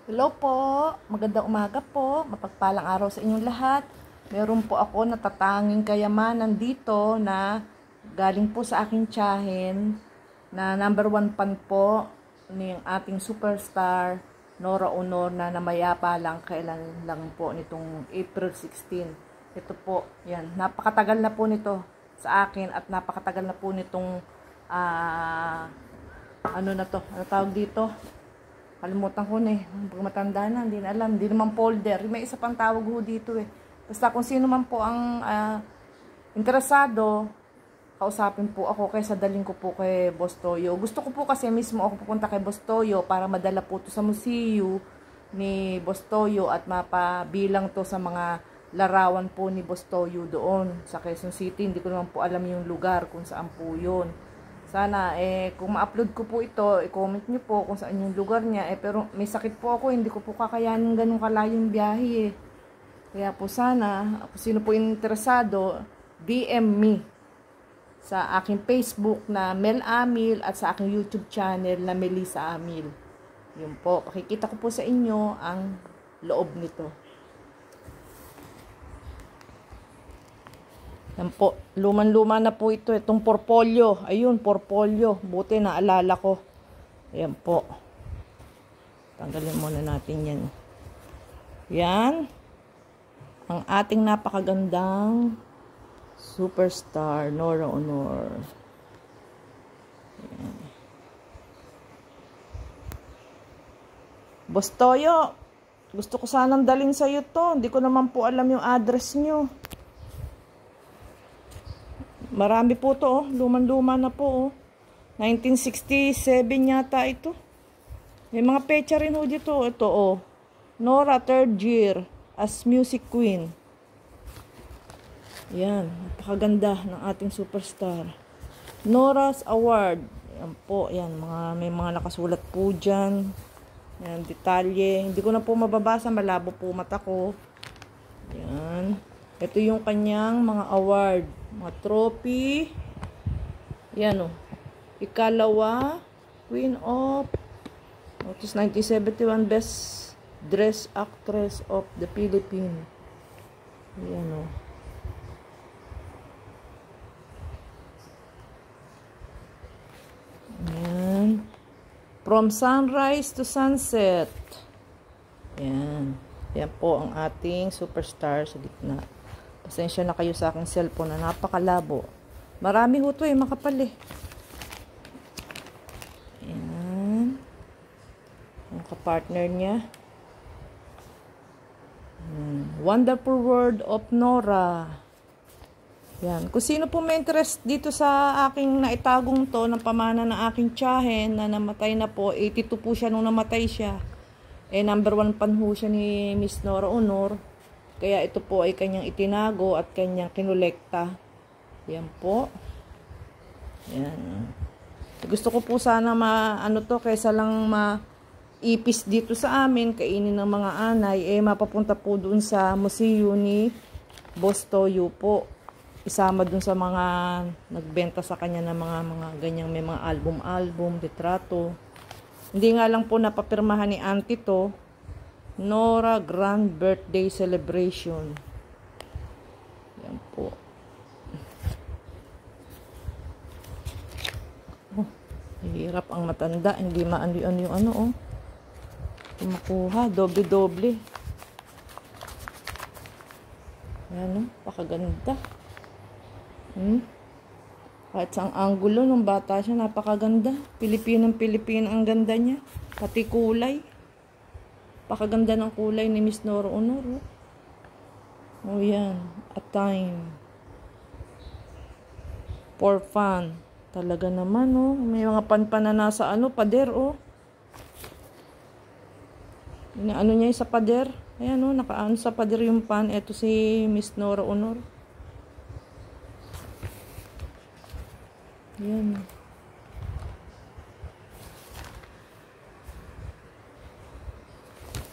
Hello po, magandang umaga po, mapagpalang araw sa inyong lahat. Meron po ako natatanging kayamanan dito na galing po sa aking tiyahin na number 1 fan po ng ating superstar Nora Honor na namayapa lang kailan lang po nitong April 16. Ito po, yan, napakatagal na po nito sa akin at napakatagal na po nitong ano tawag dito? Kalimutan ko na eh. Pag matanda na, hindi na alam. Hindi naman folder. May isa pang tawag ho dito eh. Basta kung sino man po ang interesado, kausapin po ako kaysa daling ko po kay Boss Toyo. Gusto ko po kasi mismo ako pupunta kay Boss Toyo para madala po to sa museo ni Boss Toyo at mapabilang to sa mga larawan po ni Boss Toyo doon sa Quezon City. Hindi ko naman po alam yung lugar kung saan po yun. Sana, kung ma-upload ko po ito, i-comment nyo po kung saan yung lugar niya. Pero may sakit po ako, hindi ko po kakayanin ganun kalayong biyahe. Kaya po sana, kung sino po interesado, DM me sa aking Facebook na Mel Amil at sa aking YouTube channel na Melissa Amil. Yun po, pakikita ko po sa inyo ang loob nito. Yan po, luman-luma na po ito. Itong portfolio. Ayun, portfolio. Buti naalala ko. Ayan po. Tanggalin muna natin yan. Yan. Ang ating napakagandang superstar, Nora Honor. Ayan. Boss Toyo, gusto ko sanang dalhin sa'yo to. Hindi ko naman po alam yung address nyo. Marami po to, oh. Luman-luma na po, oh. 1967 yata ito. May mga pecha rin ho dito. Ito, oh. Nora 3rd year as music queen. Yan. Napakaganda ng ating superstar. Nora's Award. Yan po. Yan. May mga nakasulat po dyan. Yan. Detalye. Hindi ko na po mababasa. Malabo po mata ko. Yan. Ito yung kanyang mga award. Mga trophy. Yan o. Ikalawa. Queen of. Notice 1971 Best Dress Actress of the Philippines. Yan o. Yan. From sunrise to sunset. Yan. Yan po ang ating superstar sa gitna. Pasensya na kayo sa aking cellphone na napakalabo. Marami ho ito eh, makapal eh. Ayan. Ang kapartner niya. Wonderful World of Nora. Yan. Kung sino po may interest dito sa aking naitagong to ng pamana ng aking tiyahin na namatay na po. 82 po siya nung namatay siya. Number 1 fan ho siya ni Miss Nora Honor. Kaya ito po ay kanyang itinago at kanyang kinolekta. Yan po. Yan. Gusto ko po sana kaysa lang maipis dito sa amin, kainin ng mga anay, mapapunta po dun sa museo ni Boss Toyo po. Isama dun sa mga nagbenta sa kanya ng mga ganyang may mga album, litrato. Hindi nga lang po napapirmahan ni auntie to. Nora Grand Birthday Celebration. Yan po. Oh, hirap ang matanda. Hindi maano yung ano, oh. Makuha. Doble-doble. Yan, oh. Pakaganda. Kahit sa anggulo ng bata siya, napakaganda. Pilipinang-Pilipin ang ganda niya. Pati kulay. Pakaganda ng kulay ni Miss Nora Honor. Oh, yan. A time. For fun. Talaga naman, oh. May mga panpan na nasa pader, oh. Inaano niya yung sa pader. Ayan, oh. Nakaano sa pader yung pan. Ito si Miss Nora Honor. Yan.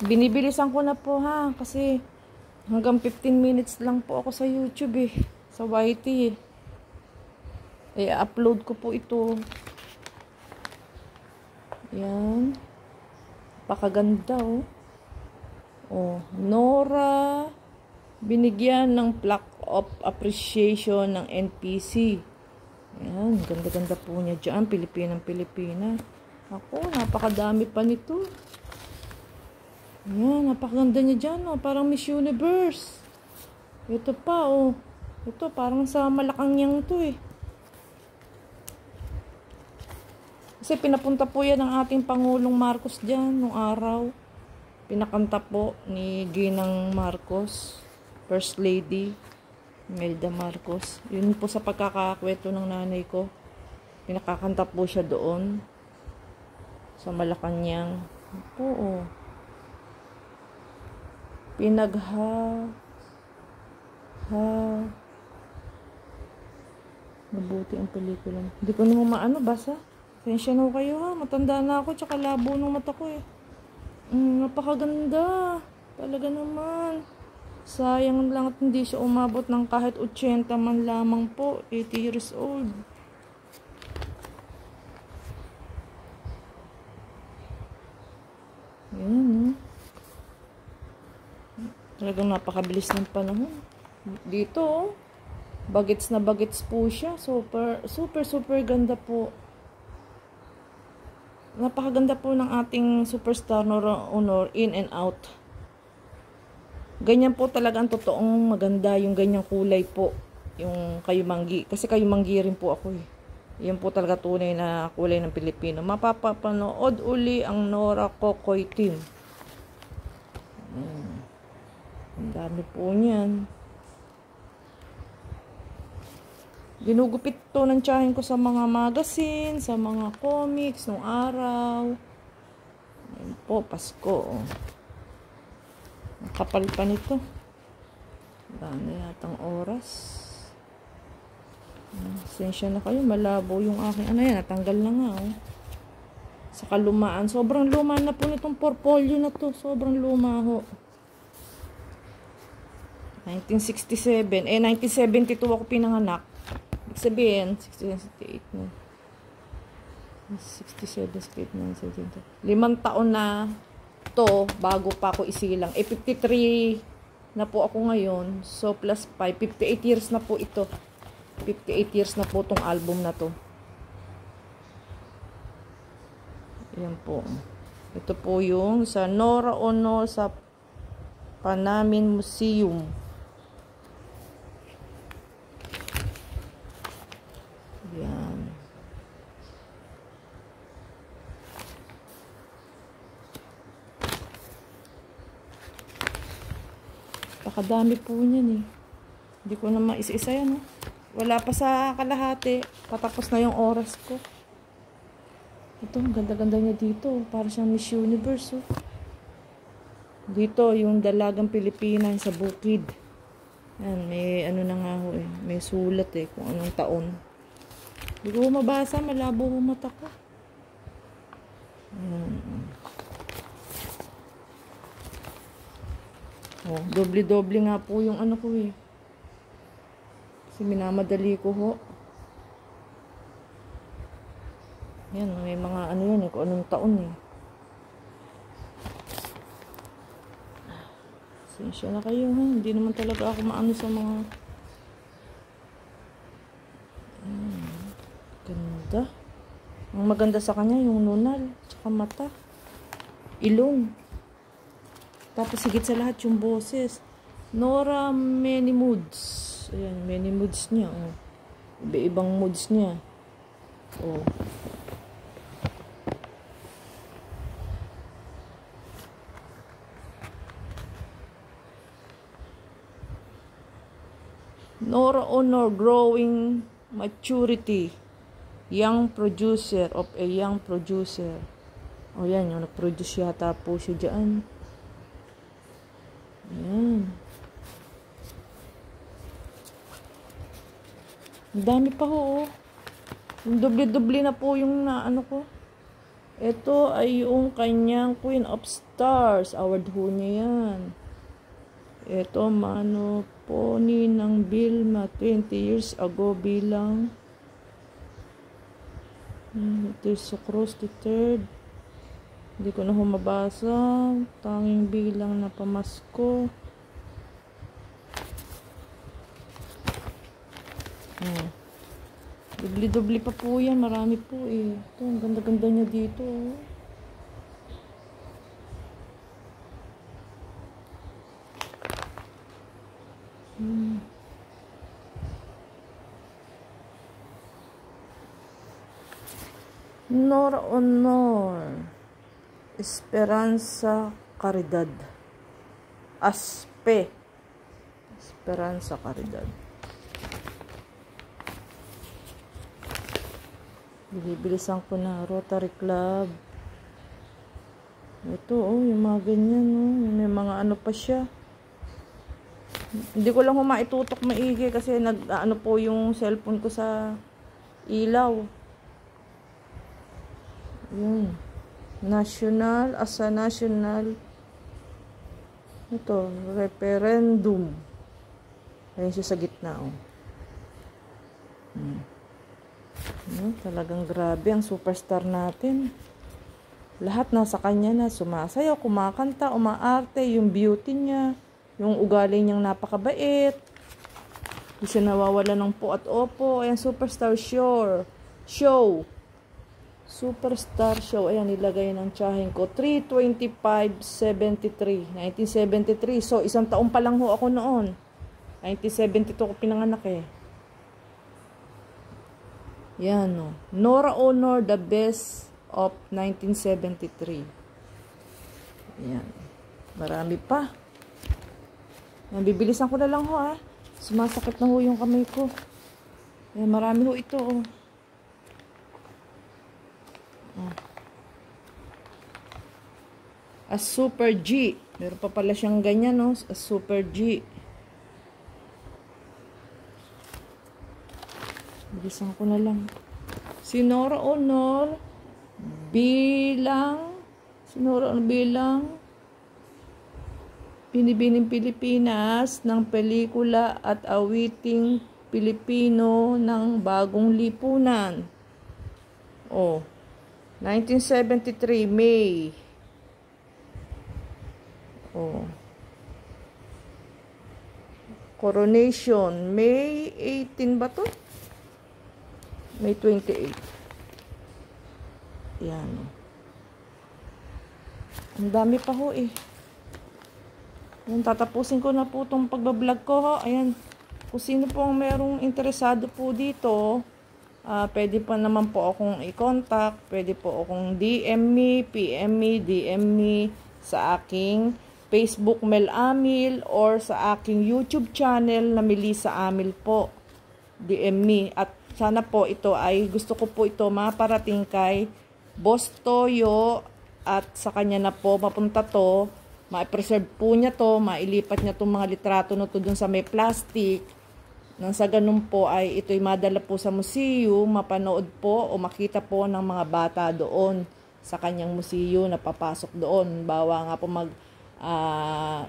Binibilisan ko na po ha, kasi hanggang 15 minutes lang po ako sa YouTube eh, sa YT eh. Upload ko po ito. Yan. Napakaganda oh. Oh, Nora, binigyan ng plaque of appreciation ng NPC. Ayan, ganda-ganda po niya dyan. Pilipinang-Pilipina. Ako, napakadami pa nito. Ayan, napakaganda niya dyan. Oh. Parang Miss Universe. Ito pa, oh. Ito, parang sa Malacanang to eh. Kasi pinapunta po yan ng ating Pangulong Marcos dyan nung araw. Pinakanta po ni Ginang Marcos, First Lady Imelda Marcos. Yun po sa pagkakakwento ng nanay ko. Pinakakanta po siya doon sa Malacanang. Po, oh. Mabuti ang pelikula. Hindi ko naman maano, basa. Sensya na kayo ha. Matanda na ako, tsaka labo ng mata ko eh. Napakaganda. Talaga naman. Sayang lang at hindi siya umabot ng kahit 80 man lamang po. 80 years old. Ayan, talagang napakabilis ng panahon. Dito, oh. Bagets na bagets po siya. Super ganda po. Napakaganda po ng ating superstar Nora Honor in and out. Ganyan po talaga ang totoong maganda, yung ganyang kulay po. Yung kayumanggi. Kasi kayumanggi rin po ako eh. Yan po talaga tunay na kulay ng Pilipino. Mapapapanood uli ang Nora Kokoy team. Ang dami po niyan. Ginugupit to ng tiyahin ko sa mga magazine, sa mga comics nung araw. Ayan po, Pasko. Oh. Ang kapal pa nito. Dami yatang oras. Sensya na kayo, malabo yung aking ano yan, natanggal na nga. Oh. Sa kalumaan, sobrang luma na po nitong portfolio na to. Sobrang luma ho. 1967. 1972 ako pinanganak. Sabihin, 67, 68, 5 taon na to bago pa ako isilang. 53 na po ako ngayon. So, plus 5. 58 years na po ito. 58 years na po tong album na to. Ayan po. Ito po yung sa Nora Honor sa Panamin Museum. Yan. Pakadami po niyan eh. Hindi ko na maisa-isa yan. Oh. Wala pa sa kalahati. Patapos na yung oras ko. Ito, ang ganda-ganda niya dito. Para siyang Miss Universe. Oh. Dito, yung dalagang Pilipina sa bukid. Yan, may ano na nga ho eh. May sulat eh kung anong taon. Hindi ko mabasa, malabo ang mata ko. Oh, doble-doble nga po yung ano ko eh. Kasi minamadali ko ho. Yan, may mga ano yun eh, kung anong taon eh. Sensya na kayo ha, hindi naman talaga ako maano sa mga... Ganda. Ang maganda sa kanya yung nunal, tsaka mata, ilong. Tapos higit sa lahat yung boses. Nora many moods. Ayan, many moods niya. Oh. Iba-ibang moods niya. Oh. Nora Honor growing maturity. Young producer of a young producer. O yan, yung nag-produce yata po siya dyan. Ayan. Ang dami pa ho. Yung doble-doble na po yung naano ko. Ito ay yung kanyang Queen of Stars. Award ho niya yan. Ito, mano po ni ng Vilma 20 years ago bilang there's a cross the third. Hindi ko na humabasa. Tanging bilang na pamasko. Dubli-dubli pa po yan. Marami po eh. Ito, ang ganda-ganda niya dito. Nor Honor. Esperanza Caridad. Aspe. Esperanza Caridad. Bilibilisan ko na. Rotary Club. Ito yung mga ganyan may mga ano pa siya. Hindi ko lang maitutok maigi kasi ano po yung cellphone ko sa ilaw. Yun. National, asa national. Ito, referendum. Ayun siya sa gitna, talagang grabe ang superstar natin. Lahat nasa kanya na. Sumasayaw, kumakanta, umaarte, yung beauty niya, yung ugali niyang napakabait. Hindi siya nawawala ng po at opo. Ayan, superstar show. Superstar show. Ayan, nilagay ng tsahin ko. 3/25/73. 1973. So, isang taon pa lang ho ako noon. 1972 ko pinanganak eh. Yan o. Nora Honor, the best of 1973. Yan. Marami pa. Yan, bibilisan ko na lang ho Sumasakit na ho yung kamay ko. Yan, marami ho ito A Super G. Meron pa pala siyang ganyan, A Super G. Bilisan ko na lang. Si Nora Honor bilang Binibining Pilipinas ng pelikula at awiting Pilipino ng bagong lipunan. 1973 May. Coronation May 18 ba to? May 28. Yan. Ang dami pa ho eh. Yan, tatapusin ko na po itong pagbablog ko ho. Ayan. Kung sino po ang merong interesado po dito, pwede pa naman po akong i-contact. Pwede po akong DM me, PM me, DM me sa aking Facebook Mel Amil or sa aking YouTube channel na Melissa Amil po. DM me. At sana po ito gusto ko po ito maparating kay Boss Toyo at sa kanya na po mapunta to. Ma-preserve po niya to, mailipat niya itong mga litrato na to dun sa may plastic. Nang sa ganun po ito'y madala po sa museum, mapanood po o makita po ng mga bata doon sa kanyang museum na papasok doon. Bawa nga po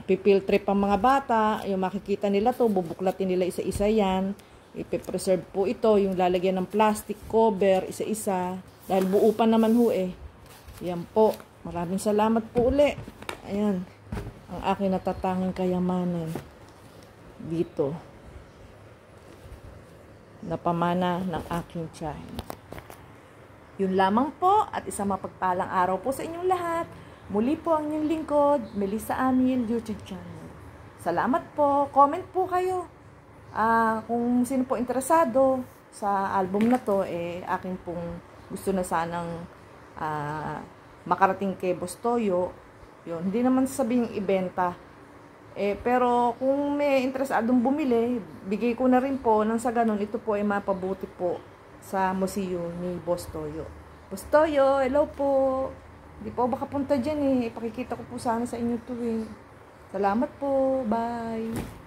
pipil trip ang mga bata, yung makikita nila to, bubuklatin nila isa-isa yan. Ipe-preserve po ito, yung lalagyan ng plastic cover, isa-isa. Dahil buo pa naman ho Yan po. Maraming salamat po uli. Ayan. Ang aking natatanging kayamanan dito. Napamana ng aking tiyahin. Yun lamang po at isang mapagpalang araw po sa inyong lahat. Muli po ang inyong lingkod, Melissa Amil YouTube channel. Salamat po. Comment po kayo. Kung sino po interesado sa album na to, akin pong gusto na sanang makarating kay Boss Toyo. Yun, hindi naman sabihing ibenta. Pero kung may interesadong bumili, bigay ko na rin po nang sa ganun, ito po ay mapabuti po sa museo ni Boss Toyo. Boss Toyo, hello po. Hindi po baka punta dyan Ipakikita ko po sana sa inyo to Salamat po. Bye.